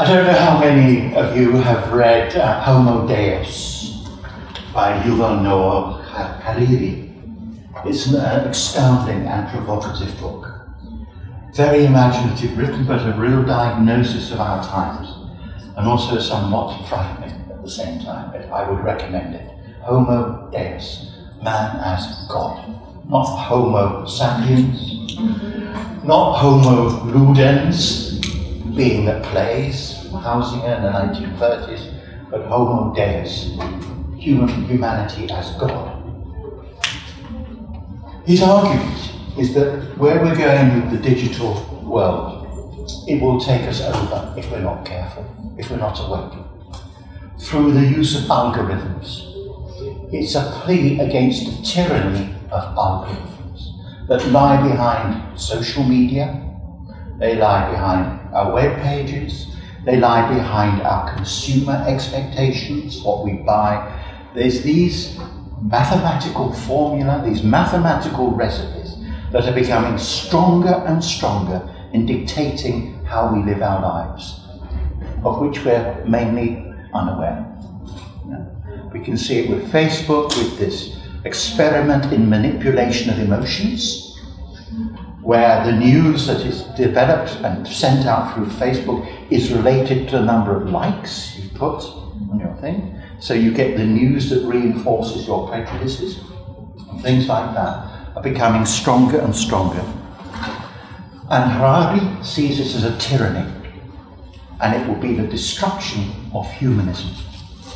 I don't know how many of you have read Homo Deus by Yuval Noah Harari. It's an astounding and provocative book. Very imaginative, written, but a real diagnosis of our times, and also somewhat frightening at the same time. I would recommend it. Homo Deus, man as God. Not Homo sapiens, not Homo ludens, being that plays, Hausinger in the 1930s, but Homo Deus, humanity as God. His argument is that where we're going with the digital world, it will take us over if we're not careful, if we're not awake. Through the use of algorithms. It's a plea against the tyranny of algorithms that lie behind social media, they lie behind our web pages, they lie behind our consumer expectations, what we buy. There's these mathematical formula, these mathematical recipes that are becoming stronger and stronger in dictating how we live our lives, of which we're mainly unaware. We can see it with Facebook, with this experiment in manipulation of emotions, where the news that is developed and sent out through Facebook is related to the number of likes you put on your thing. So you get the news that reinforces your prejudices, and things like that are becoming stronger and stronger. And Harari sees this as a tyranny, and it will be the destruction of humanism,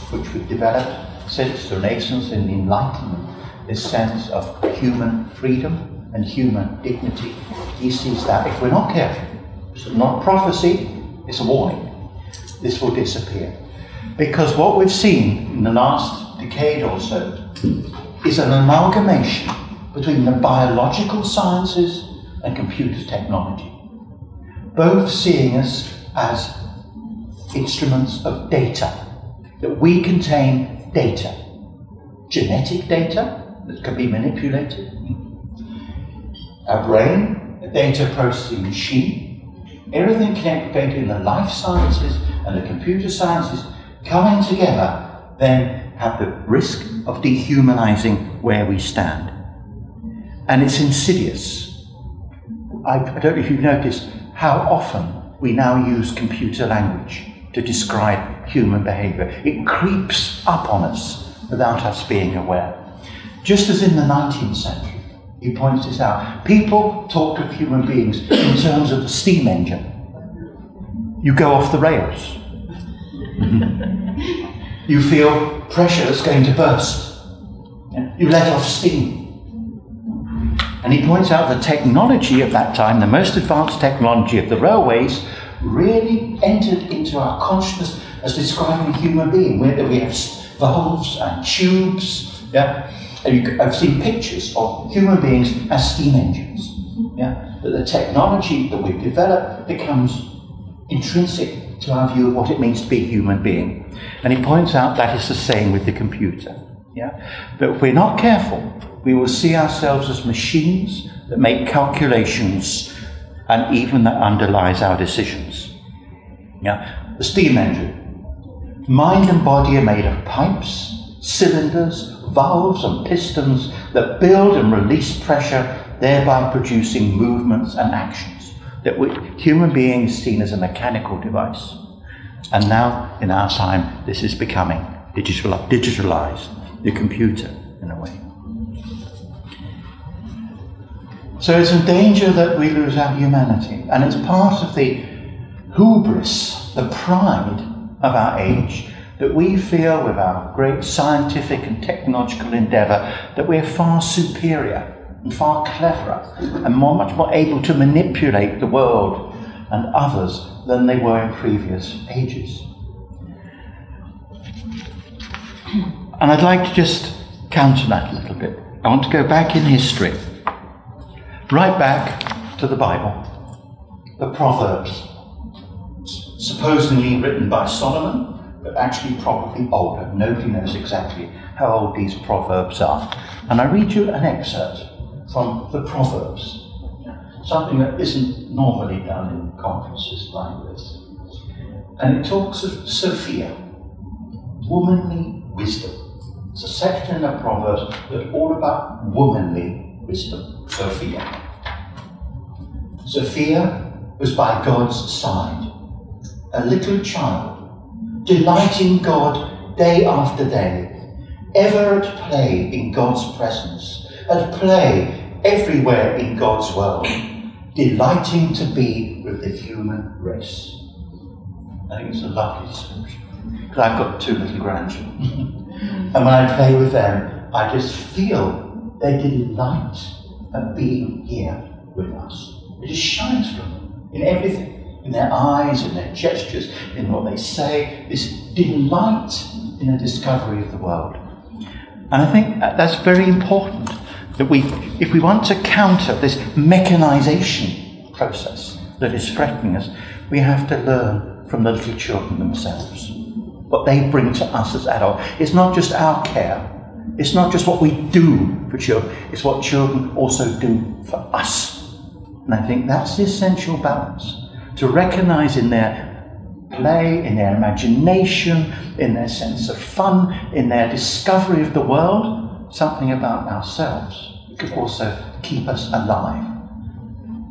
which we've developed since the Renaissance and the Enlightenment, this sense of human freedom and human dignity. He sees that if we're not careful, it's not prophecy, it's a warning, this will disappear. Because what we've seen in the last decade or so is an amalgamation between the biological sciences and computer technology, both seeing us as instruments of data, that we contain data, genetic data that can be manipulated, our brain, a data processing machine, everything connected in the life sciences and the computer sciences coming together then have the risk of dehumanizing where we stand. And it's insidious. I don't know if you've noticed how often we now use computer language to describe human behavior. It creeps up on us without us being aware. Just as in the 19th century, he points this out, people talked of human beings in terms of the steam engine. You go off the rails. You feel pressure that's going to burst. You let off steam. And he points out the technology of that time, the most advanced technology of the railways, really entered into our consciousness as describing a human being, where we have valves and tubes. Yeah? And I've seen pictures of human beings as steam engines. Yeah? That the technology that we've developed becomes intrinsic to our view of what it means to be a human being. And he points out that is the same with the computer. Yeah? But if we're not careful, we will see ourselves as machines that make calculations, and even that underlies our decisions. Yeah? The steam engine. Mind and body are made of pipes, cylinders, valves and pistons that build and release pressure, thereby producing movements and actions. That human being is seen as a mechanical device. And now, in our time, this is becoming digitalized, the computer, in a way. So it's in danger that we lose our humanity, and it's part of the hubris, the pride of our age, that we feel with our great scientific and technological endeavour that we're far superior and far cleverer and much more able to manipulate the world and others than they were in previous ages. And I'd like to just counter that a little bit. I want to go back in history, right back to the Bible, the Proverbs, supposedly written by Solomon, but actually probably older. Nobody knows exactly how old these Proverbs are. And I read you an excerpt from the Proverbs, something that isn't normally done in conferences like this. And it talks of Sophia, womanly wisdom. It's a section in the Proverbs that's all about womanly wisdom, Sophia. Sophia was by God's side, a little child, delighting God day after day, ever at play in God's presence, at play everywhere in God's world, delighting to be with the human race. I think it's a lovely description, because I've got 2 little grandchildren. And when I play with them, I just feel their delight at being here with us. It just shines from them in everything, in their eyes, in their gestures, in what they say, this delight in a discovery of the world. And I think that's very important, that if we want to counter this mechanization process that is threatening us, we have to learn from the little children themselves, what they bring to us as adults. It's not just our care, it's not just what we do for children, it's what children also do for us. And I think that's the essential balance, to recognise in their play, in their imagination, in their sense of fun, in their discovery of the world, something about ourselves that could also keep us alive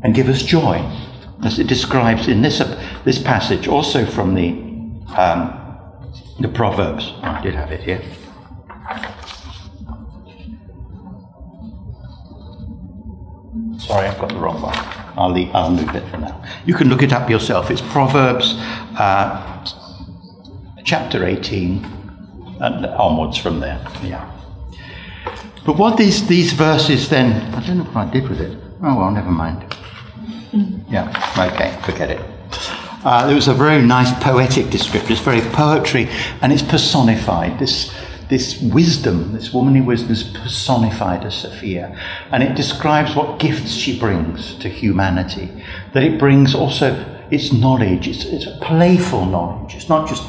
and give us joy, as it describes in this passage, also from the Proverbs. Oh, I did have it here. Sorry, I've got the wrong one. I'll move it for now. You can look it up yourself. It's Proverbs chapter 18 and onwards from there. Yeah. But what these verses then, I don't know what I did with it. Oh well, never mind. Yeah, okay, forget it. There was a very nice poetic description. It's very poetry, and it's personified. This wisdom, this womanly wisdom, is personified as Sophia, and it describes what gifts she brings to humanity. That it brings also its knowledge. It's a playful knowledge. It's not just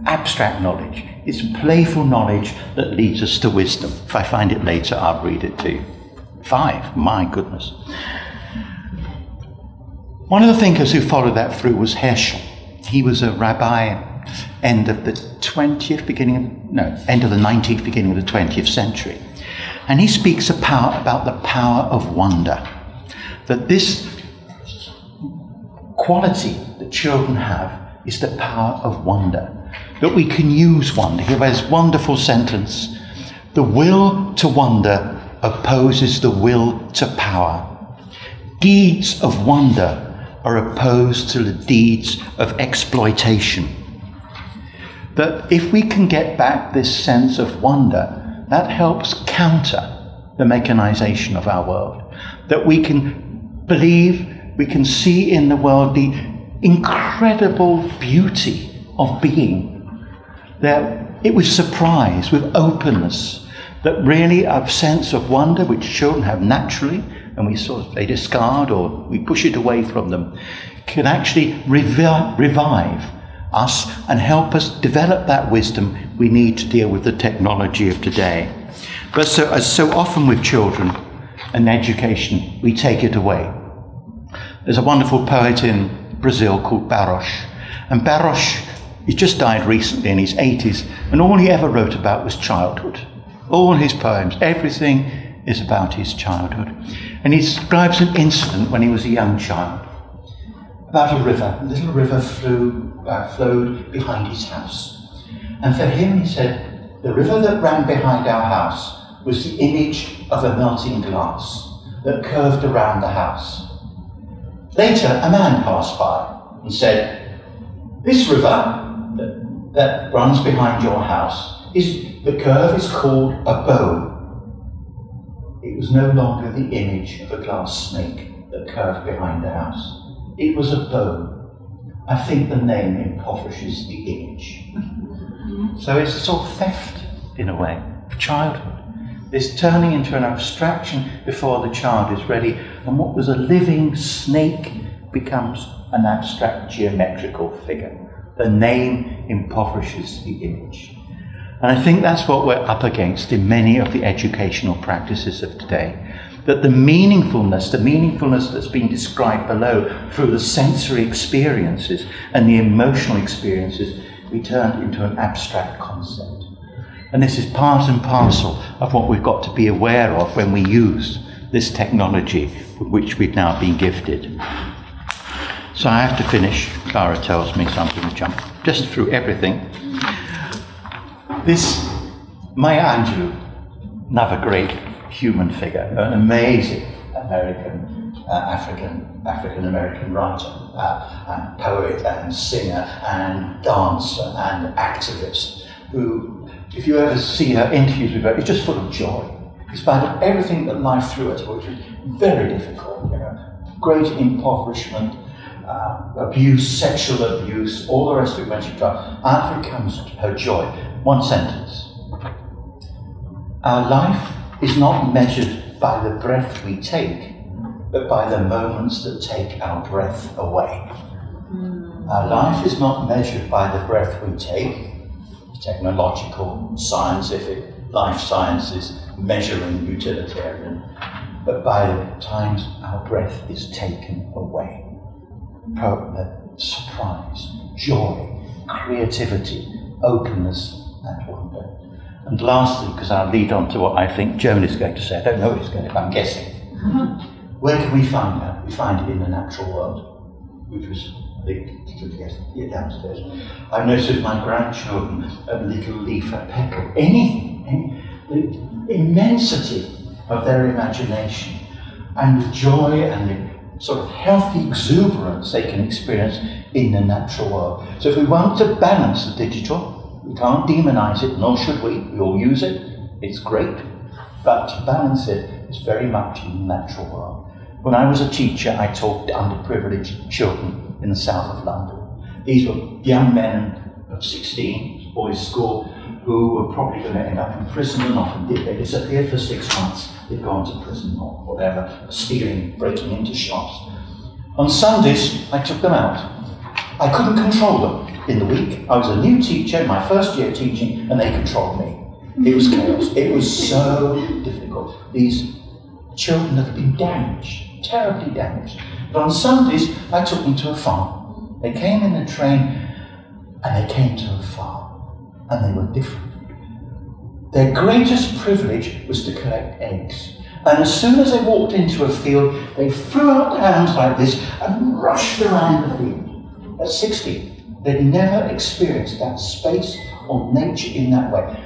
abstract knowledge. It's playful knowledge that leads us to wisdom. If I find it later, I'll read it to you. 5, my goodness. One of the thinkers who followed that through was Herschel. He was a rabbi end of the 19th, beginning of the 20th century. And he speaks about the power of wonder. That this quality that children have is the power of wonder. That we can use wonder. He has a wonderful sentence. The will to wonder opposes the will to power. Deeds of wonder are opposed to the deeds of exploitation. That if we can get back this sense of wonder, that helps counter the mechanization of our world. That we can believe, we can see in the world the incredible beauty of being. That it with surprise, with openness, that really a sense of wonder which children have naturally, and they discard or we push it away from them, can actually revive us and help us develop that wisdom we need to deal with the technology of today. But so often with children and education, we take it away. There's a wonderful poet in Brazil called Barros, and Barros, he just died recently in his 80s, and all he ever wrote about was childhood. All his poems, everything is about his childhood. And he describes an incident when he was a young child, about a river. A little river flowed behind his house. And for him, he said, the river that ran behind our house was the image of a melting glass that curved around the house. Later, a man passed by and said, this river that runs behind your house, the curve is called a bow. It was no longer the image of a glass snake that curved behind the house. It was a bow. I think the name impoverishes the image. So it's a sort of theft, in a way, of childhood. This turning into an abstraction before the child is ready, and what was a living snake becomes an abstract geometrical figure. The name impoverishes the image. And I think that's what we're up against in many of the educational practices of today. that the meaningfulness that's been described below through the sensory experiences and the emotional experiences, we turned into an abstract concept. And this is part and parcel of what we've got to be aware of when we use this technology with which we've now been gifted. So I have to finish. Clara tells me, so I'm going to jump just through everything. This, Maya Angelou, another great human figure, an amazing American, African-American writer, and poet and singer and dancer and activist, who, if you ever see her interviews with her, is just full of joy. In spite of everything that life threw at her, which was very difficult, great impoverishment, abuse, sexual abuse, all the rest of it when she tried. Out of it comes her joy. One sentence. Our life is not measured by the breath we take, but by the moments that take our breath away. Our life is not measured by the breath we take, technological, scientific, life sciences, measuring, utilitarian, but by the times our breath is taken away. Surprise, joy, creativity, openness, and wonder. And lastly, because I'll lead on to what I think Joan is going to say, I don't know what he's going to, but I'm guessing. Where can we find that? We find it in the natural world, which was here downstairs. I've noticed with my grandchildren, a little leaf, a petal, anything, the immensity of their imagination, and the joy and the sort of healthy exuberance they can experience in the natural world. So if we want to balance the digital, we can't demonize it, nor should we. We all use it, it's great, but to balance it is very much in the natural world. When I was a teacher, I taught underprivileged children in the south of London. These were young men of 16, boys' school, who were probably going to end up in prison, and often did. They disappeared for 6 months, they'd gone to prison or whatever, stealing, breaking into shops. On Sundays, I took them out. I couldn't control them. In the week, I was a new teacher, my first year teaching, and they controlled me. It was chaos. It was so difficult. These children that had been damaged, terribly damaged. But on Sundays, I took them to a farm. They came in the train, and they came to a farm, and they were different. Their greatest privilege was to collect eggs. And as soon as they walked into a field, they threw out their hands like this and rushed around the field. At 60, they'd never experienced that space or nature in that way.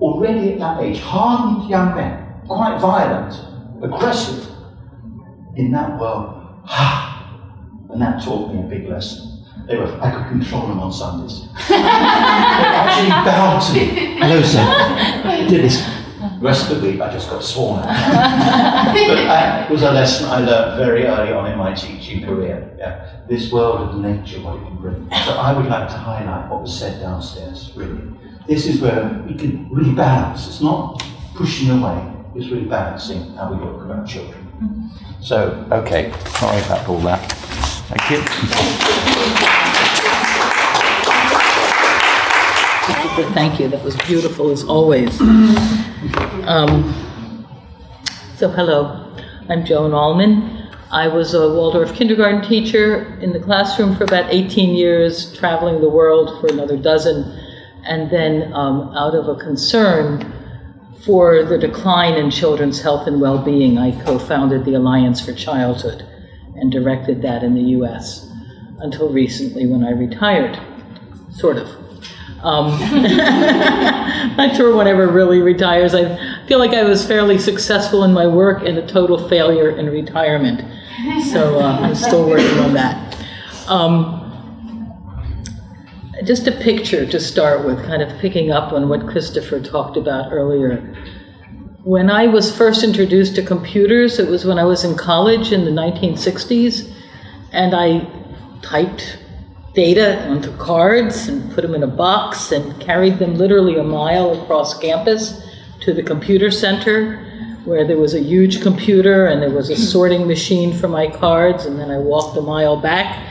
Already at that age, hardened young men, quite violent, aggressive, in that world. And that taught me a big lesson. I could control them on Sundays. They actually bowed to me. Hello, sir. I did this. The rest of the week I just got sworn at. But that was a lesson I learned very early on in my teaching career. Yeah. This world of nature, what it can bring. So I would like to highlight what was said downstairs, really. This is where we can really balance. It's not pushing away, it's really balancing how we look at our children. So, okay, sorry about all that. Thank you. Thank you, that was beautiful as always. So hello, I'm Joan Almond. I was a Waldorf kindergarten teacher in the classroom for about 18 years, traveling the world for another dozen, and then out of a concern for the decline in children's health and well-being, I co-founded the Alliance for Childhood and directed that in the US until recently when I retired, sort of. Not sure one ever really retires. I feel like I was fairly successful in my work and a total failure in retirement. So I'm still working on that. Just a picture to start with, kind of picking up on what Christopher talked about earlier. When I was first introduced to computers, it was when I was in college in the 1960s, and I typed data onto cards and put them in a box and carried them literally a mile across campus to the computer center, where there was a huge computer and there was a sorting machine for my cards, and then I walked a mile back.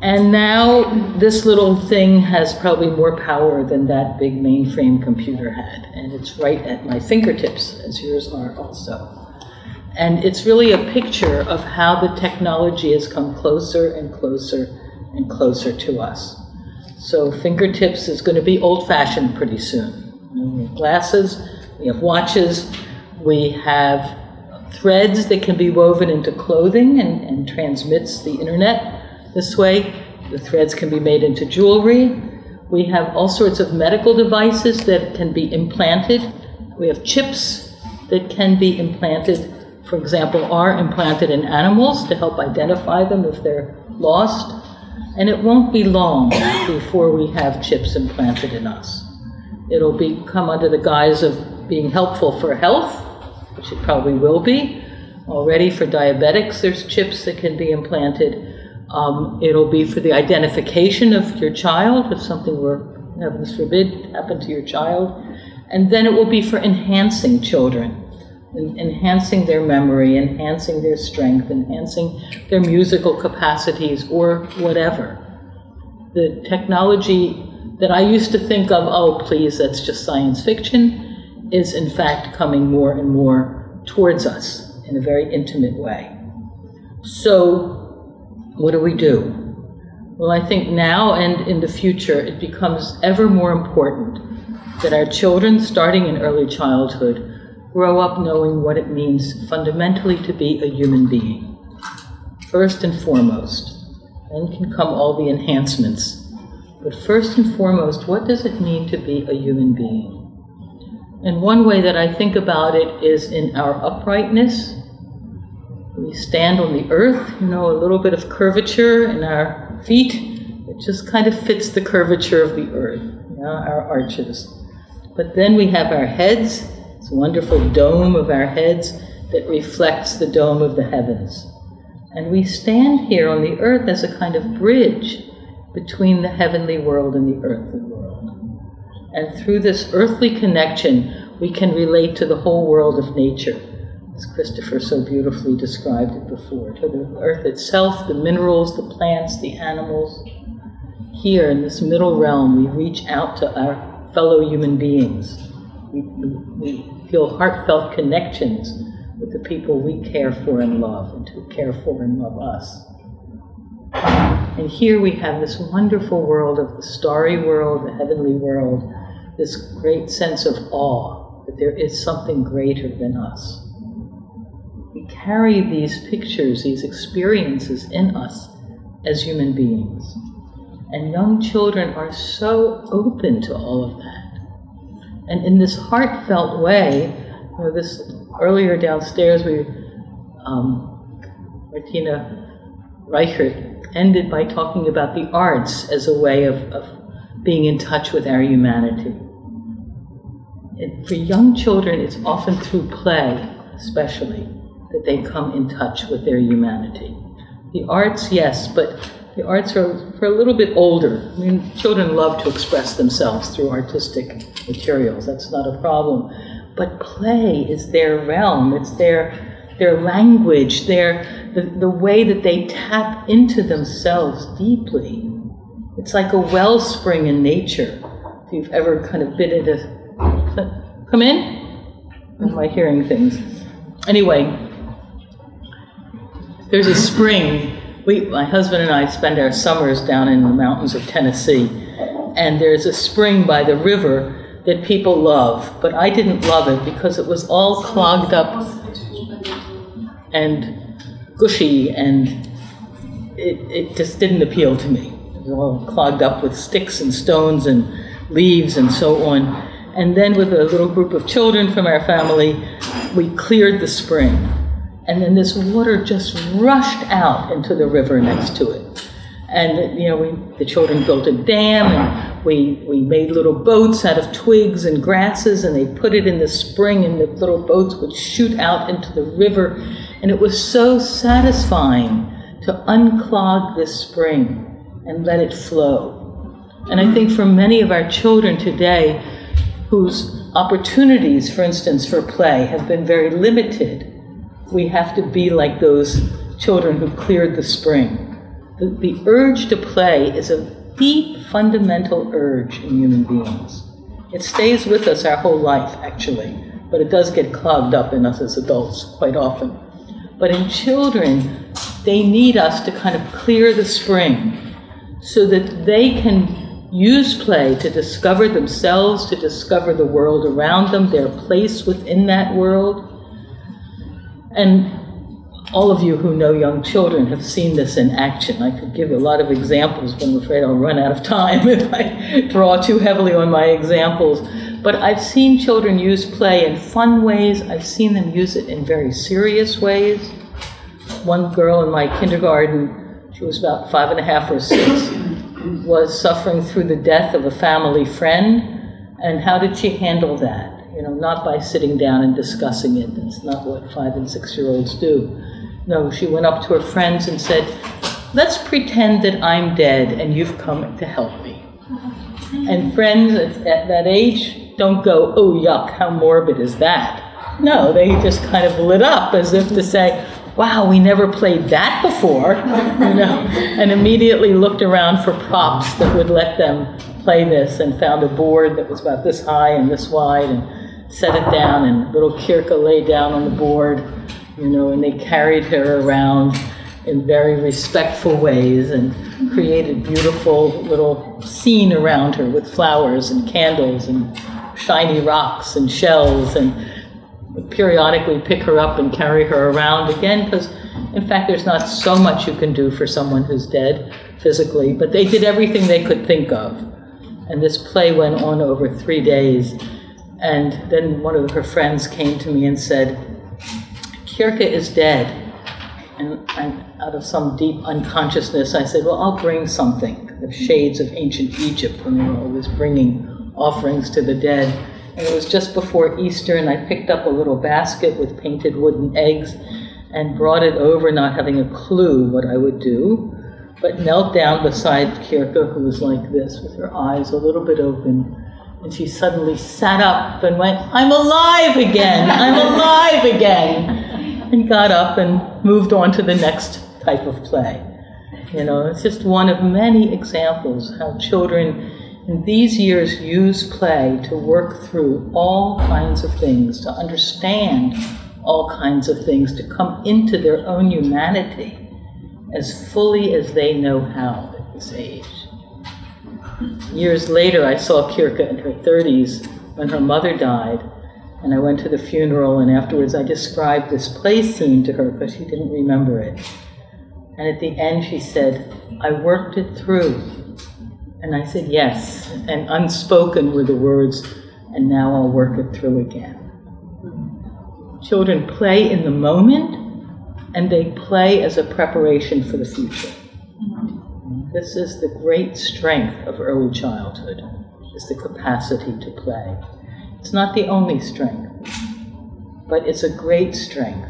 And now this little thing has probably more power than that big mainframe computer had, and it's right at my fingertips, as yours are also. And it's really a picture of how the technology has come closer and closer and closer to us. So fingertips is going to be old-fashioned pretty soon. We have glasses, we have watches, we have threads that can be woven into clothing and transmits the internet this way. The threads can be made into jewelry. We have all sorts of medical devices that can be implanted. We have chips that can be implanted, for example, are implanted in animals to help identify them if they're lost. And it won't be long before we have chips implanted in us. It'll come under the guise of being helpful for health, which it probably will be. Already for diabetics, there's chips that can be implanted. It'll be for the identification of your child, if something were, heavens forbid, happen to your child. And then it will be for enhancing children, enhancing their memory, enhancing their strength, enhancing their musical capacities, or whatever. The technology that I used to think of, oh, please, that's just science fiction, is in fact coming more and more towards us in a very intimate way. So, what do we do? Well, I think now and in the future, it becomes ever more important that our children, starting in early childhood, grow up knowing what it means fundamentally to be a human being. First and foremost. Then can come all the enhancements. But first and foremost, what does it mean to be a human being? And one way that I think about it is in our uprightness. We stand on the earth, a little bit of curvature in our feet. It just kind of fits the curvature of the earth, our arches. But then we have our heads, this wonderful dome of our heads that reflects the dome of the heavens. And we stand here on the earth as a kind of bridge between the heavenly world and the earthly world. And through this earthly connection, we can relate to the whole world of nature, as Christopher so beautifully described it before, to the earth itself, the minerals, the plants, the animals. Here in this middle realm, we reach out to our fellow human beings. We feel heartfelt connections with the people we care for and love, and who care for and love us. And here we have this wonderful world of the starry world, the heavenly world, this great sense of awe that there is something greater than us. We carry these pictures, these experiences in us as human beings. And young children are so open to all of that. And in this heartfelt way, earlier downstairs, Martina Reichert ended by talking about the arts as a way of being in touch with our humanity. For young children, it's often through play, especially, that they come in touch with their humanity. The arts, yes, but the arts are for a little bit older. I mean, children love to express themselves through artistic materials. That's not a problem. But play is their realm. It's their language, the way that they tap into themselves deeply. It's like a wellspring in nature. If you've ever kind of been at a... Come in? Or am I hearing things? Anyway, there's a spring. My husband and I spend our summers down in the mountains of Tennessee, and there's a spring by the river that people love, but I didn't love it because it was all clogged up and gushy, and it just didn't appeal to me. It was all clogged up with sticks and stones and leaves and so on. And then with a little group of children from our family, we cleared the spring. And then this water just rushed out into the river next to it. And, the children built a dam, and we made little boats out of twigs and grasses, and they put it in the spring, and the little boats would shoot out into the river. And it was so satisfying to unclog this spring and let it flow. And I think for many of our children today, whose opportunities, for instance, for play have been very limited, we have to be like those children who cleared the spring. The urge to play is a deep, fundamental urge in human beings. It stays with us our whole life, actually, but it does get clogged up in us as adults quite often. But in children, they need us to kind of clear the spring so that they can use play to discover themselves, to discover the world around them, their place within that world. And all of you who know young children have seen this in action. I could give a lot of examples, but I'm afraid I'll run out of time if I draw too heavily on my examples. But I've seen children use play in fun ways. I've seen them use it in very serious ways. One girl in my kindergarten, she was about 5.5 or 6, was suffering through the death of a family friend. And how did she handle that? You know, not by sitting down and discussing it. That's not what 5- and 6-year-olds do. No, she went up to her friends and said, let's pretend that I'm dead and you've come to help me. And friends at that age don't go, oh, yuck, how morbid is that? No, they just kind of lit up as if to say, wow, we never played that before, you know, and immediately looked around for props that would let them play this and found a board that was about this high and this wide and set it down, and little Kirka lay down on the board, you know, and they carried her around in very respectful ways and created beautiful little scene around her with flowers and candles and shiny rocks and shells, and periodically pick her up and carry her around again, because in fact there's not so much you can do for someone who's dead physically, but they did everything they could think of. And this play went on over 3 days, and then one of her friends came to me and said, Kirka is dead. And out of some deep unconsciousness, I said, well, I'll bring something, the shades of ancient Egypt, when they were always bringing offerings to the dead. And it was just before Easter, and I picked up a little basket with painted wooden eggs and brought it over, not having a clue what I would do, but knelt down beside Kirka, who was like this, with her eyes a little bit open. And she suddenly sat up and went, I'm alive again, I'm alive again. And got up and moved on to the next type of play. You know, it's just one of many examples how children in these years use play to work through all kinds of things, to understand all kinds of things, to come into their own humanity as fully as they know how at this age. Years later, I saw Kirka in her 30s when her mother died, and I went to the funeral, and afterwards I described this play scene to her because she didn't remember it. And at the end she said, I worked it through. And I said, yes, and unspoken were the words, and now I'll work it through again. Children play in the moment, and they play as a preparation for the future. This is the great strength of early childhood, is the capacity to play. It's not the only strength, but it's a great strength.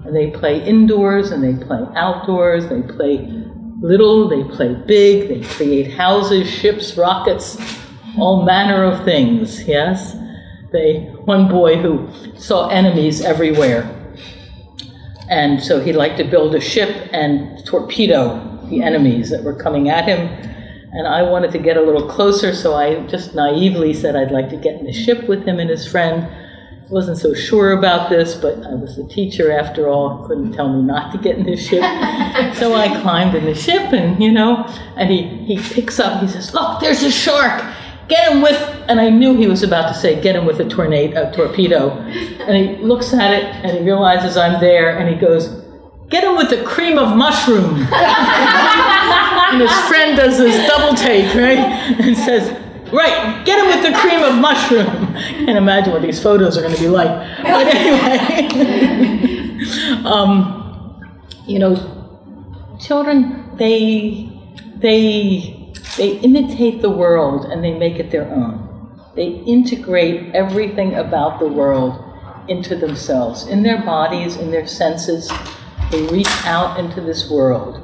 And they play indoors and they play outdoors, they play little, they play big, they create houses, ships, rockets, all manner of things, yes? One boy who saw enemies everywhere, and so he liked to build a ship and torpedo the enemies that were coming at him. And I wanted to get a little closer, so I just naively said I'd like to get in the ship with him and his friend. I wasn't so sure about this, but I was the teacher after all, couldn't tell me not to get in the ship. So I climbed in the ship, and you know, and he picks up, he says, look, there's a shark, get him with, and I knew he was about to say, get him with a torpedo. And he looks at it, and he realizes I'm there, and he goes, get him with the cream of mushroom. And his friend does this double take, right? And says, right, get him with the cream of mushroom. Can't imagine what these photos are going to be like. But anyway, you know, children, they imitate the world and they make it their own. They integrate everything about the world into themselves, in their bodies, in their senses. They reach out into this world.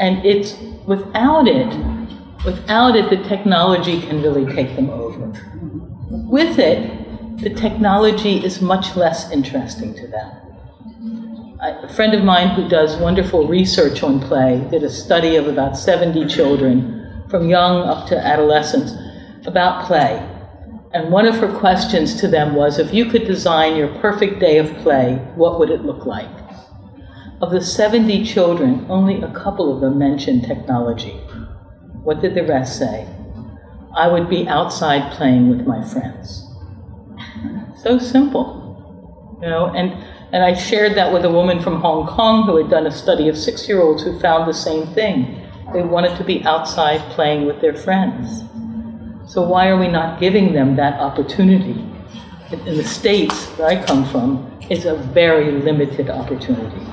And it's without it, the technology can really take them over. With it, the technology is much less interesting to them. A friend of mine who does wonderful research on play did a study of about 70 children, from young up to adolescents, about play. And one of her questions to them was, if you could design your perfect day of play, what would it look like? Of the 70 children, only a couple of them mentioned technology. What did the rest say? I would be outside playing with my friends. So simple, you know, and I shared that with a woman from Hong Kong who had done a study of 6-year-olds who found the same thing. They wanted to be outside playing with their friends. So why are we not giving them that opportunity? In the States, where I come from, it's a very limited opportunity.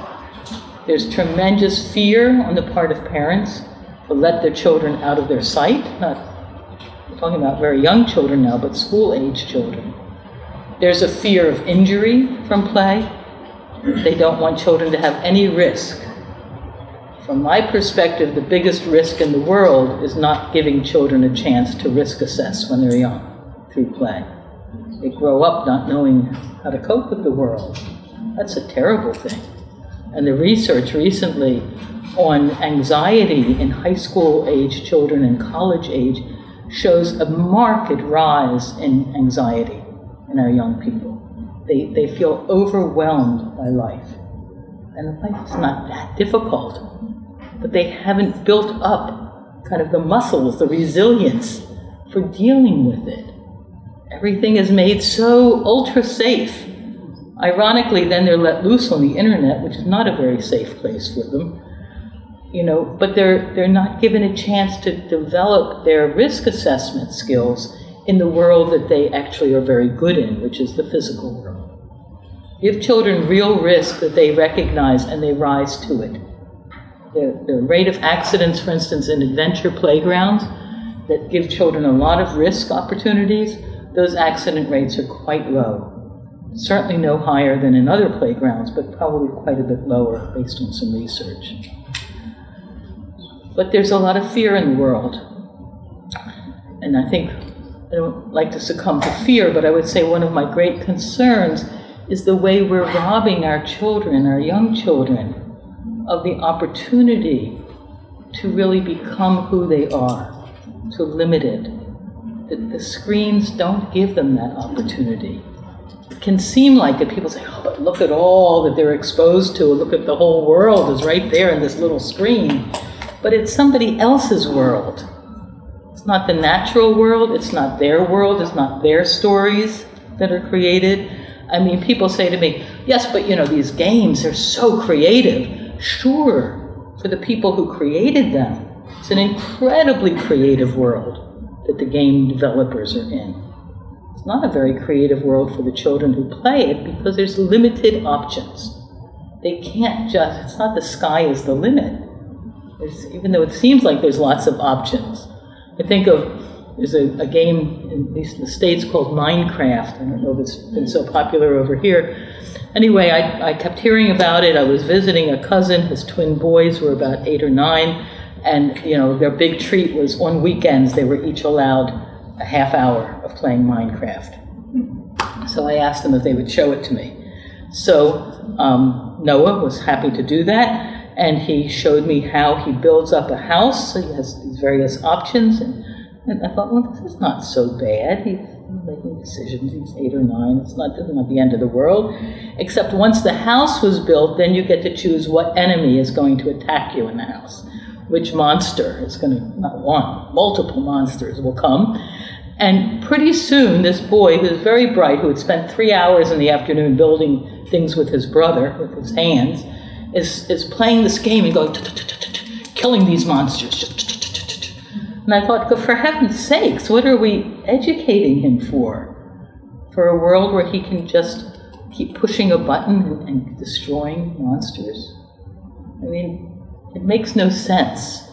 There's tremendous fear on the part of parents to let their children out of their sight. Not I'm talking about very young children now, but school-age children. There's a fear of injury from play. They don't want children to have any risk. From my perspective, the biggest risk in the world is not giving children a chance to risk assess when they're young through play. They grow up not knowing how to cope with the world. That's a terrible thing. And the research recently on anxiety in high school age children and college age shows a marked rise in anxiety in our young people. They feel overwhelmed by life. And life is not that difficult, but they haven't built up kind of the muscles, the resilience for dealing with it. Everything is made so ultra safe. Ironically, then they're let loose on the internet, which is not a very safe place for them. You know, but they're not given a chance to develop their risk assessment skills in the world that they actually are very good in, which is the physical world. Give children real risk that they recognize and they rise to it. The rate of accidents, for instance, in adventure playgrounds that give children a lot of risk opportunities, those accident rates are quite low. Certainly no higher than in other playgrounds, but probably quite a bit lower based on some research. But there's a lot of fear in the world. And I think, I don't like to succumb to fear, but I would say one of my great concerns is the way we're robbing our children, our young children, of the opportunity to really become who they are, to limit it. The screens don't give them that opportunity. It can seem like it. People say, oh, but look at all that they're exposed to. Look at the whole world is right there in this little screen. But it's somebody else's world. It's not the natural world. It's not their world. It's not their stories that are created. I mean, people say to me, yes, but you know, these games are so creative. Sure, for the people who created them. It's an incredibly creative world that the game developers are in. It's not a very creative world for the children who play it because there's limited options. They can't just, it's not the sky is the limit. Even though it seems like there's lots of options. I think of, there's a game, at least in the States, called Minecraft. I don't know if it's been so popular over here. Anyway, I kept hearing about it. I was visiting a cousin. His twin boys were about 8 or 9. And, you know, their big treat was on weekends, they were each allowed a half hour of playing Minecraft. So I asked them if they would show it to me. So Noah was happy to do that. And he showed me how he builds up a house. So he has these various options. And I thought, well, this is not so bad. He's making decisions. He's 8 or 9. It's not the end of the world. Except once the house was built, then you get to choose what enemy is going to attack you in the house. Which monster is going to, not one, multiple monsters will come. And pretty soon, this boy, who was very bright, who had spent 3 hours in the afternoon building things with his brother, with his hands, is playing this game and going, killing these monsters. And I thought, for heaven's sakes, what are we educating him for? For a world where he can just keep pushing a button and destroying monsters? I mean, it makes no sense.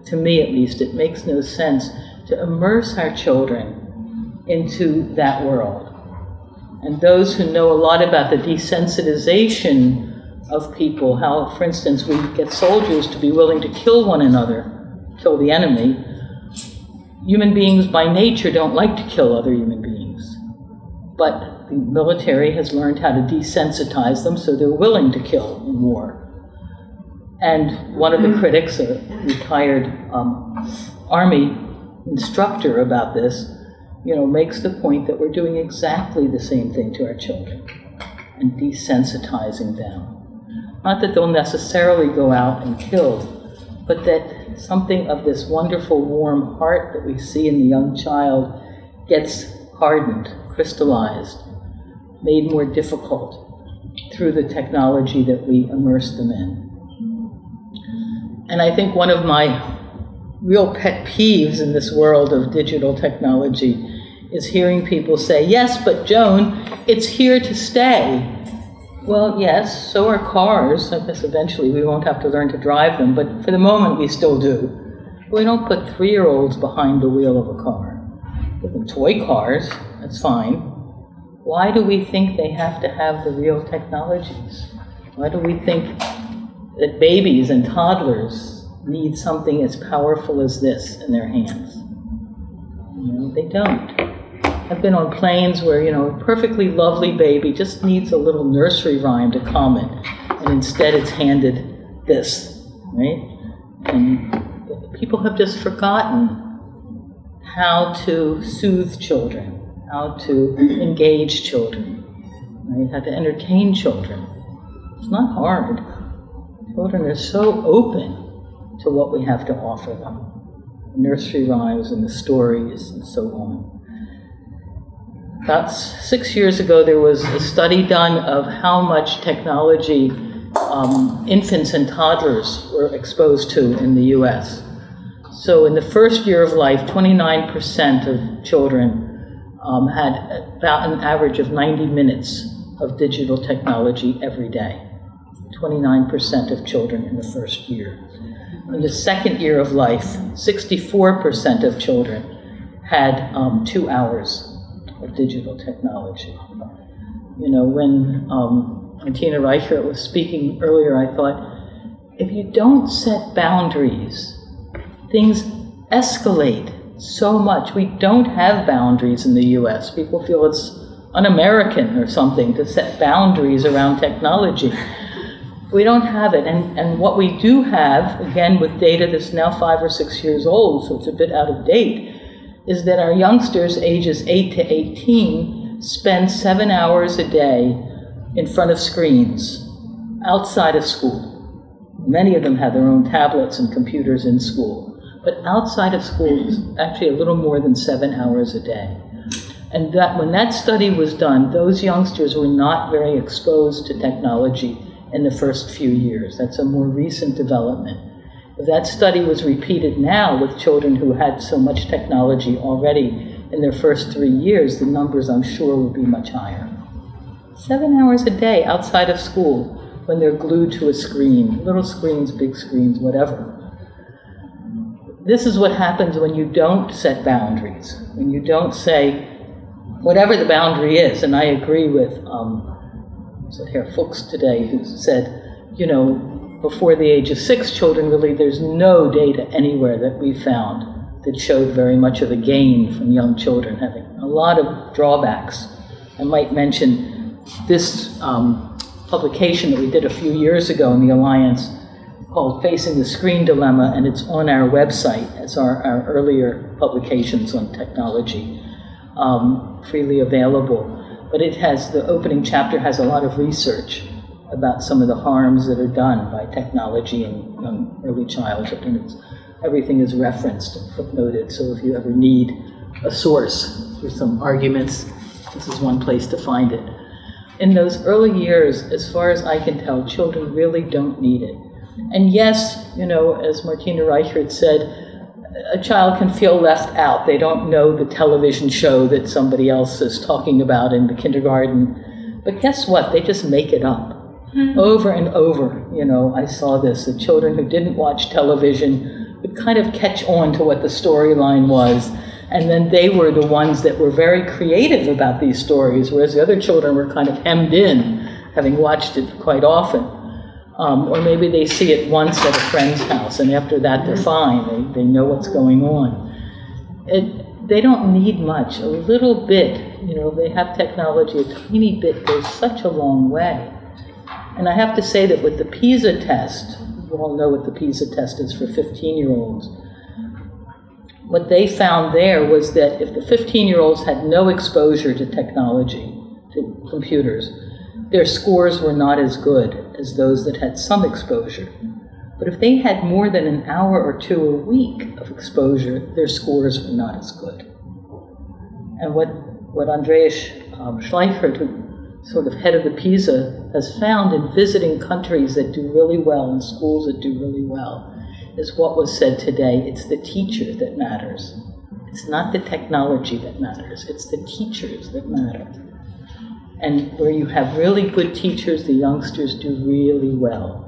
To me, at least, it makes no sense to immerse our children into that world. And those who know a lot about the desensitization of people, how, for instance, we get soldiers to be willing to kill one another, kill the enemy. Human beings by nature don't like to kill other human beings. But the military has learned how to desensitize them, so they're willing to kill in war. And one of the critics, a retired Army instructor about this, you know, makes the point that we're doing exactly the same thing to our children and desensitizing them. Not that they'll necessarily go out and kill, but that something of this wonderful warm heart that we see in the young child gets hardened, crystallized, made more difficult through the technology that we immerse them in. And I think one of my real pet peeves in this world of digital technology is hearing people say, yes, but Joan, it's here to stay. Well, yes, so are cars. I guess eventually we won't have to learn to drive them, but for the moment we still do. We don't put 3-year-olds behind the wheel of a car. Give them toy cars, that's fine. Why do we think they have to have the real technologies? Why do we think that babies and toddlers need something as powerful as this in their hands? You know, they don't. I've been on planes where, you know, a perfectly lovely baby just needs a little nursery rhyme to calm it, and instead it's handed this, right? And people have just forgotten how to soothe children, how to engage children, right? How to entertain children. It's not hard. Children are so open to what we have to offer them. The nursery rhymes and the stories and so on. About 6 years ago, there was a study done of how much technology infants and toddlers were exposed to in the US. So in the first year of life, 29% of children had about an average of 90 minutes of digital technology every day. 29% of children in the first year. In the second year of life, 64% of children had 2 hours of digital technology. You know, when Martina Reichert was speaking earlier, I thought, if you don't set boundaries, things escalate so much. We don't have boundaries in the US. People feel it's un-American or something to set boundaries around technology. We don't have it, and what we do have, again with data that's now 5 or 6 years old, so it's a bit out of date, is that our youngsters ages 8 to 18 spend 7 hours a day in front of screens outside of school. Many of them have their own tablets and computers in school, but outside of school is actually a little more than 7 hours a day. And that when that study was done, those youngsters were not very exposed to technology in the first few years. That's a more recent development. If that study was repeated now with children who had so much technology already in their first 3 years, the numbers, I'm sure, would be much higher. 7 hours a day outside of school when they're glued to a screen, little screens, big screens, whatever. This is what happens when you don't set boundaries, when you don't say, whatever the boundary is, and I agree with Herr Fuchs today, who said, you know, before the age of 6, children really, there's no data anywhere that we found that showed very much of a gain from young children, having a lot of drawbacks. I might mention this publication that we did a few years ago in the Alliance called Facing the Screen Dilemma, and it's on our website as our earlier publications on technology, freely available. But it has, the opening chapter has a lot of research about some of the harms that are done by technology in early childhood, and everything is referenced and footnoted, so if you ever need a source for some arguments, this is one place to find it. In those early years, as far as I can tell, children really don't need it. And yes, you know, as Martina Reichert said, a child can feel left out. They don't know the television show that somebody else is talking about in the kindergarten. But guess what? They just make it up. Over and over, you know, I saw this. The children who didn't watch television would kind of catch on to what the storyline was. And then they were the ones that were very creative about these stories, whereas the other children were kind of hemmed in, having watched it quite often. Or maybe they see it once at a friend's house, and after that they're fine. They know what's going on. They don't need much. A little bit, you know, they have technology, a tiny bit goes such a long way. And I have to say that with the PISA test, you all know what the PISA test is for 15-year-olds, what they found there was that if the 15-year-olds had no exposure to technology, to computers, their scores were not as good as those that had some exposure. But if they had more than an hour or two a week of exposure, their scores were not as good. And what Andreas Slifer, sort of head of the PISA, has found in visiting countries that do really well and schools that do really well is what was said today. It's the teacher that matters. It's not the technology that matters. It's the teachers that matter. And where you have really good teachers, the youngsters do really well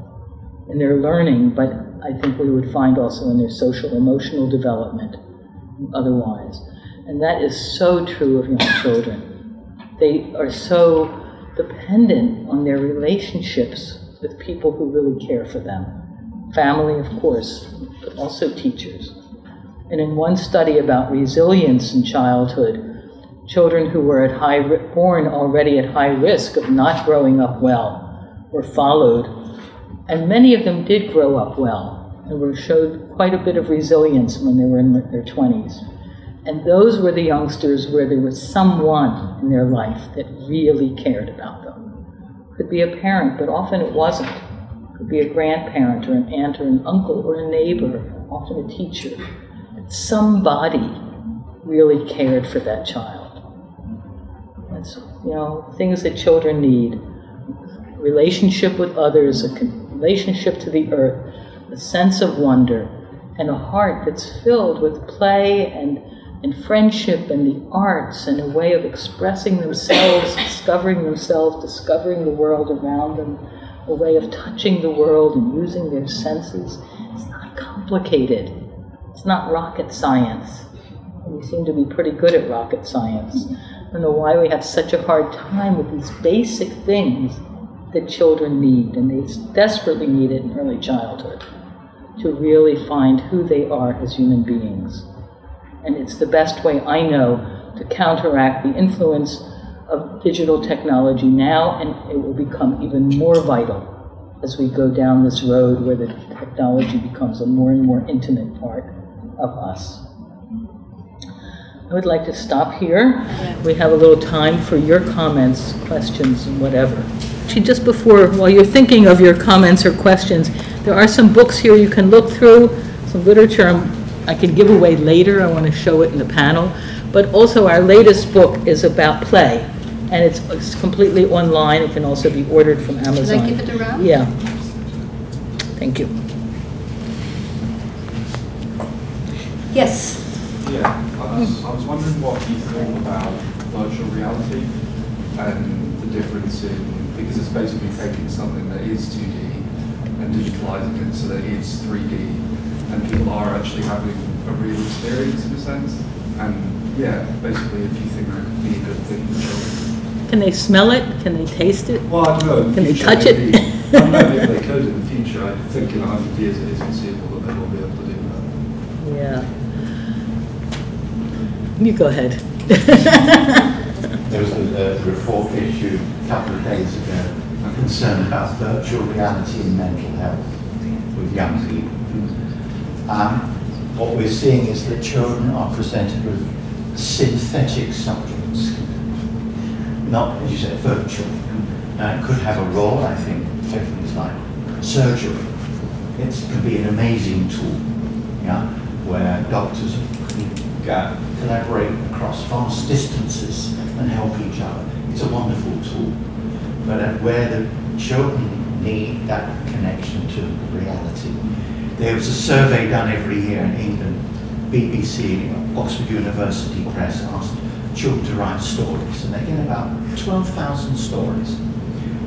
in their learning, but I think we would find also in their social, emotional development, otherwise. And that is so true of young children. They are so dependent on their relationships with people who really care for them. Family, of course, but also teachers. And in one study about resilience in childhood, children who were born already at high risk of not growing up well were followed. And many of them did grow up well and showed quite a bit of resilience when they were in their 20s. And those were the youngsters where there was someone in their life that really cared about them. Could be a parent, but often it wasn't. Could be a grandparent or an aunt or an uncle or a neighbor, often a teacher. Somebody really cared for that child. That's, things that children need. Relationship with others, a relationship to the earth, a sense of wonder, and a heart that's filled with play and friendship and the arts and a way of expressing themselves, discovering themselves, discovering the world around them, a way of touching the world and using their senses. It's not complicated. It's not rocket science. We seem to be pretty good at rocket science. I don't know why we have such a hard time with these basic things that children need, and they desperately need it in early childhood to really find who they are as human beings. And it's the best way I know to counteract the influence of digital technology now, and it will become even more vital as we go down this road where the technology becomes a more and more intimate part of us. I would like to stop here. We have a little time for your comments, questions, and whatever. Actually, just before, while you're thinking of your comments or questions, there are some books here you can look through, some literature I can give away later. I want to show it in the panel. But also our latest book is about play, and it's completely online. It can also be ordered from Amazon. Should I give it around? Yeah. Thank you. Yes. Yeah, I was wondering what you thought about virtual reality and the difference in, because it's basically taking something that is 2D and digitalizing it so that it's 3D, and people are actually having a real experience in a sense. And yeah, basically if you think that could be a good thing for children. Can they smell it? Can they taste it? Well, I don't know. Can they touch it? I don't know if they could in the future. I think in 100 years it is foreseeable that they will be able to do that. Yeah. You go ahead. There was a report issued a couple of days ago concerned about virtual reality in mental health with young people. What we're seeing is that children are presented with synthetic subjects, not, as you said, virtual. It could have a role, I think, for things like surgery. It can be an amazing tool, where doctors collaborate across vast distances and help each other. It's a wonderful tool. But where the children need that connection to reality. There was a survey done every year in England. BBC, Oxford University Press asked children to write stories, and they get about 12,000 stories.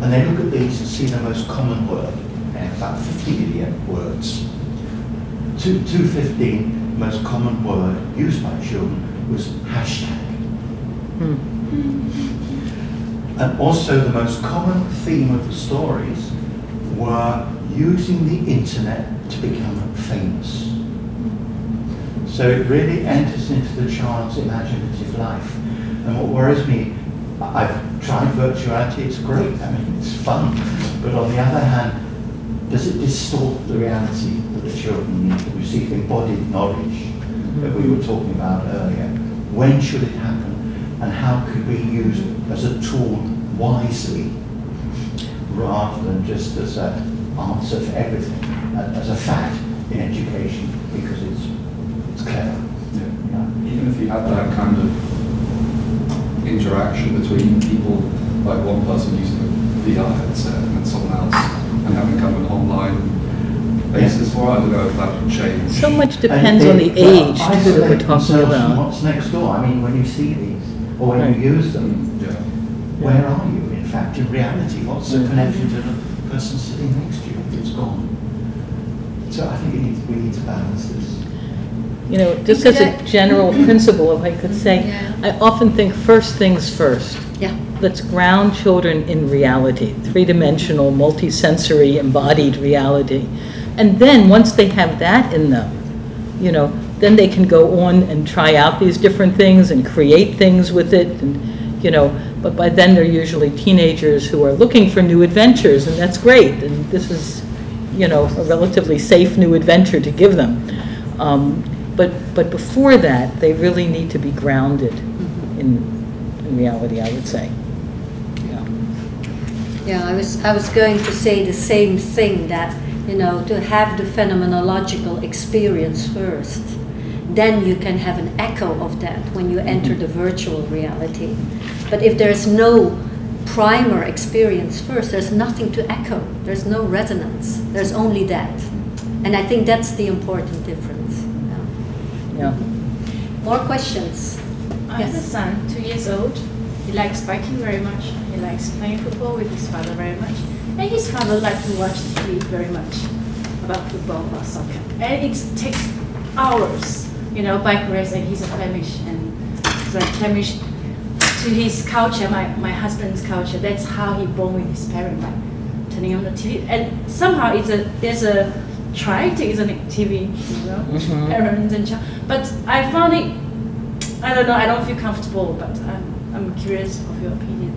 And they look at these and see the most common word, and about 50 million words. 215, the most common word used by children was hashtag. And also the most common theme of the stories were using the internet to become famous. So it really enters into the child's imaginative life. And what worries me, I've tried virtuality, it's great, I mean, it's fun. But on the other hand, does it distort the reality that the children need to receive embodied knowledge that we were talking about earlier? When should it happen? And how could we use it as a tool wisely rather than just as an answer for everything, as a fact in education, because it's clever. Yeah. Even if you had that kind of interaction between people, like one person using a VR headset and then someone else, and having kind of an online basis for it, I don't know if that would change. So much depends on the age too that we're talking about. What's next door? I mean, when you see these, or when you use them, where are you, in fact, in reality? What's the connection to the person sitting next to you? It's gone. So I think we need to balance this. You know, just as a general principle, if I could say, I often think first things first. Yeah. Let's ground children in reality, three-dimensional, multi-sensory, embodied reality. And then once they have that in them, you know, then they can go on and try out these different things and create things with it, and, you know, but by then they're usually teenagers who are looking for new adventures, and that's great. And this is, you know, a relatively safe new adventure to give them. But before that, they really need to be grounded in reality, I would say. Yeah, I was going to say the same thing, that, you know, to have the phenomenological experience first, then you can have an echo of that when you enter the virtual reality. But if there's no primer experience first, there's nothing to echo, there's no resonance, there's only that. And I think that's the important difference. Yeah. More questions? I have a son, 2 years old. He likes biking very much. He likes playing football with his father very much. And his father likes to watch TV very much about football or soccer. And it takes hours, you know, bike race, and he's a Flemish. And it's like Flemish to his culture, my husband's culture. That's how he born with his parents, like turning on the TV. And somehow there's a trying to, isn't it, TV, you know, parents and child. But I found it, I don't know, I don't feel comfortable, but I'm curious of your opinion.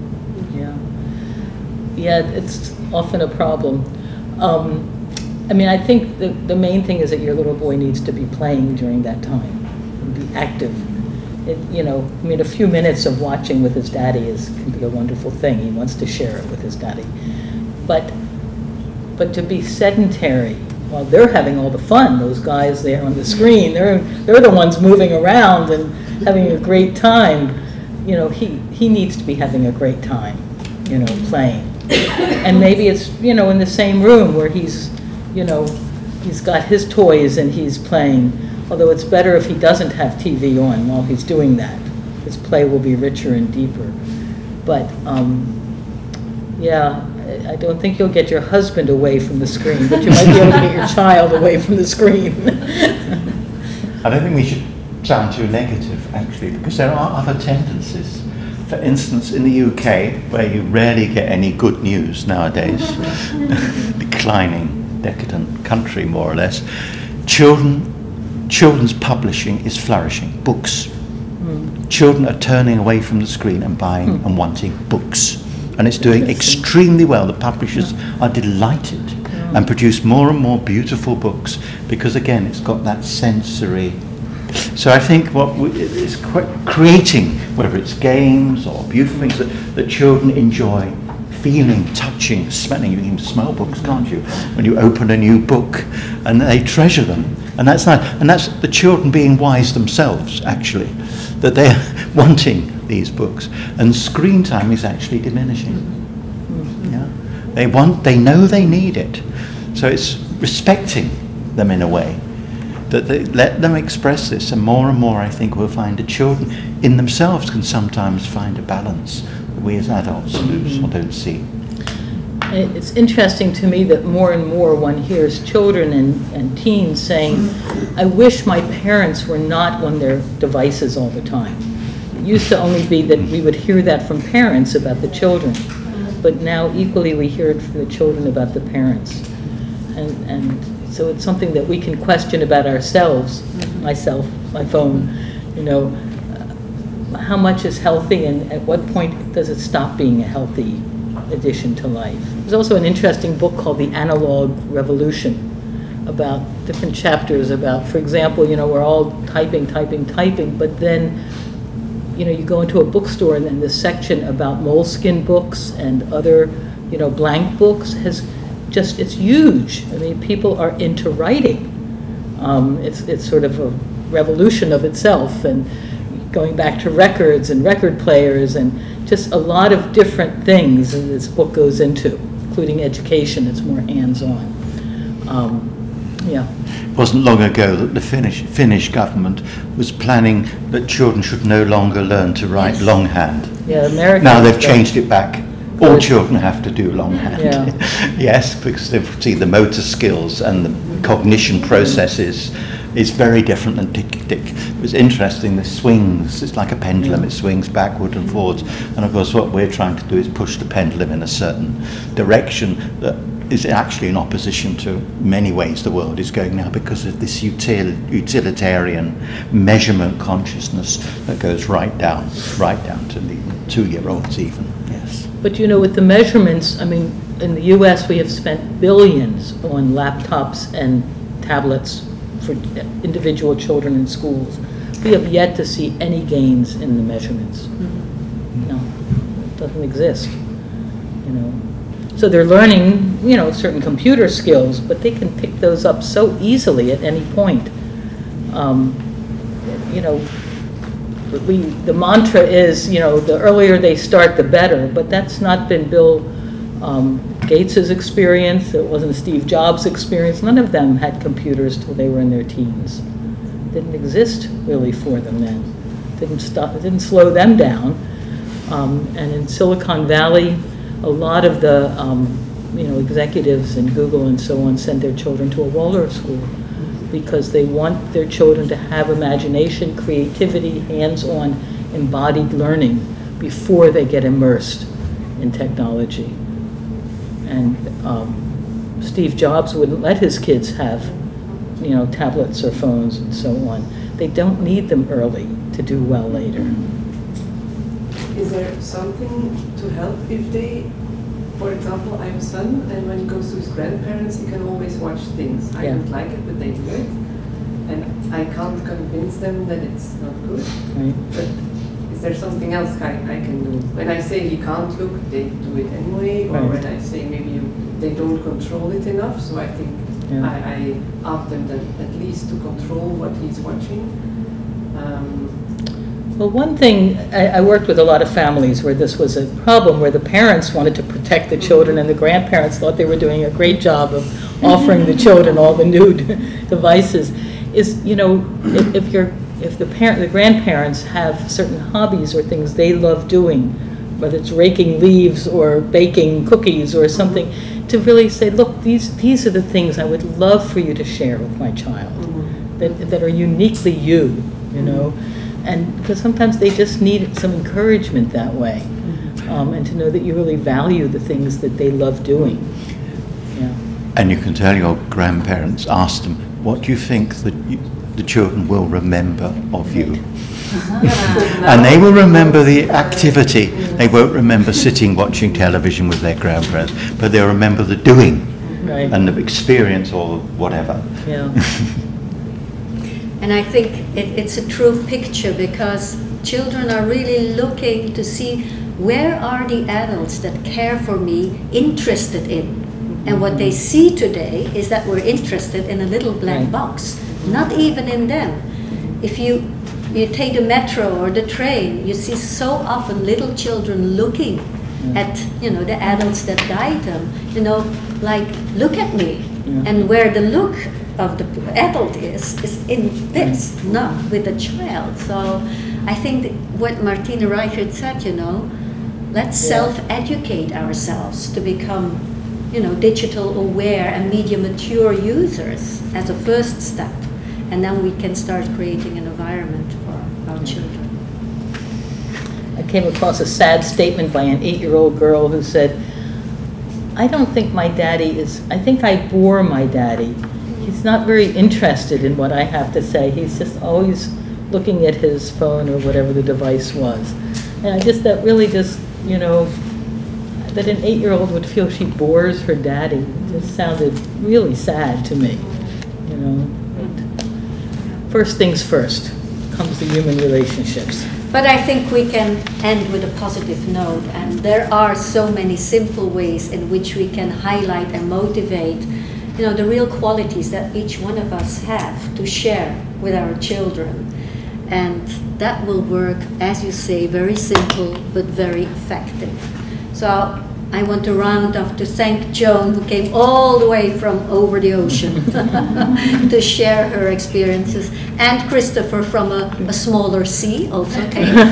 Yeah, it's often a problem. I mean, I think the main thing is that your little boy needs to be playing during that time, and be active. You know, I mean, a few minutes of watching with his daddy can be a wonderful thing. He wants to share it with his daddy. But to be sedentary while they're having all the fun, those guys there on the screen, they're the ones moving around and having a great time. You know, he needs to be having a great time, you know, playing. And maybe it's, you know, in the same room where he's, you know, he's got his toys and he's playing. Although it's better if he doesn't have TV on while he's doing that. His play will be richer and deeper. But, yeah, I don't think you'll get your husband away from the screen, but you might be able to get your child away from the screen. I don't think we should sound too negative, actually, because there are other tendencies. For instance, in the UK, where you rarely get any good news nowadays, declining, decadent country, more or less, children's publishing is flourishing, books. Children are turning away from the screen and buying and wanting books. And it's doing extremely well. The publishers are delighted and produce more and more beautiful books because, again, it's got that sensory. So I think it's creating, whether it's games or beautiful things that children enjoy, feeling, touching, smelling. You can smell books, can't you? When you open a new book, and they treasure them. And that's nice. And that's the children being wise themselves, actually, that they're wanting these books. And screen time is actually diminishing. Yeah? They know they need it. So it's respecting them in a way, that they let them express this, and more, I think, we'll find that children in themselves can sometimes find a balance that we as adults lose or don't see. It's interesting to me that more and more one hears children and teens saying, I wish my parents were not on their devices all the time. It used to only be that we would hear that from parents about the children, but now equally we hear it from the children about the parents. And so it's something that we can question about ourselves, myself, my phone, you know, how much is healthy and at what point does it stop being a healthy addition to life. There's also an interesting book called The Analog Revolution about different chapters about, for example, you know, we're all typing, but then, you know, you go into a bookstore and then this section about moleskin books and other you know, blank books has just, it's huge. I mean, people are into writing. It's sort of a revolution of itself, and going back to records and record players and just a lot of different things that this book goes into, including education. It's more hands-on. Yeah. It wasn't long ago that the Finnish government was planning that children should no longer learn to write longhand. Yeah, America. Now they've changed it back. All children have to do longhand. Yeah. Yes, because they see the motor skills and the cognition processes is very different than tick-tick. It was interesting, the swings, it's like a pendulum, it swings backward and forwards. And of course what we're trying to do is push the pendulum in a certain direction that is actually in opposition to many ways the world is going now, because of this utilitarian measurement consciousness that goes right down to the 2-year-olds even, yes. But you know, with the measurements, I mean, in the US we have spent billions on laptops and tablets for individual children in schools. We have yet to see any gains in the measurements. Mm-hmm. No, it doesn't exist, you know. So they're learning, you know, certain computer skills, but they can pick those up so easily at any point. You know, the mantra is, you know, the earlier they start, the better, but that's not been Bill Gates's experience. It wasn't Steve Jobs' experience. None of them had computers till they were in their teens. It didn't exist really for them then. It didn't slow them down. And in Silicon Valley, a lot of the you know, executives in Google and so on send their children to a Waldorf school because they want their children to have imagination, creativity, hands-on, embodied learning before they get immersed in technology. And Steve Jobs wouldn't let his kids have, you know, tablets or phones and so on. They don't need them early to do well later. Is there something to help if they, for example, I have a son, and when he goes to his grandparents, he can always watch things. I don't like it, but they do it. And I can't convince them that it's not good. Right. But is there something else I can do? When I say he can't look, they do it anyway. Or when I say maybe they don't control it enough, so I think I ask them that at least to control what he's watching. Well, one thing, I worked with a lot of families where this was a problem, where the parents wanted to protect the children and the grandparents thought they were doing a great job of offering the children all the new devices. Is, you know, if the grandparents have certain hobbies or things they love doing, whether it's raking leaves or baking cookies or something, to really say, look, these are the things I would love for you to share with my child, that are uniquely you, you know. And because sometimes they just need some encouragement that way, and to know that you really value the things that they love doing. Yeah. And you can tell your grandparents, ask them, what do you think that the children will remember of you? And they will remember the activity. They won't remember sitting watching television with their grandparents, but they'll remember the doing and the experience or whatever. Yeah. And I think it's a true picture, because children are really looking to see where are the adults that care for me interested in. And what they see today is that we're interested in a little black box, not even in them. If you take the metro or the train, you see so often little children looking at, you know, the adults that guide them, you know, like, look at me. And where the look of the adult is in this, not with the child. So I think what Martina Reichert said, you know, let's self-educate ourselves to become, you know, digital aware and media mature users as a first step. And then we can start creating an environment for our children. I came across a sad statement by an 8-year-old girl who said, I don't think my daddy is, I think I bore my daddy. He's not very interested in what I have to say. He's just always looking at his phone or whatever the device was. And I just, that really just, you know, that an 8-year-old would feel she bores her daddy. It just sounded really sad to me, you know. But first things first, comes to human relationships. But I think we can end with a positive note, and there are so many simple ways in which we can highlight and motivate, you know, the real qualities that each one of us have to share with our children. And that will work, as you say, very simple but very effective. So I want to round off to thank Joan, who came all the way from over the ocean to share her experiences, and Christopher from a smaller sea also came here.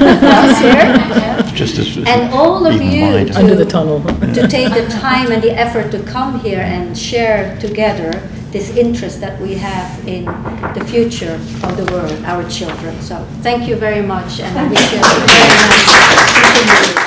Just as and all of you under the tunnel to take the time and the effort to come here and share together this interest that we have in the future of the world, our children. So thank you very much, and I wish you a very nice continuation.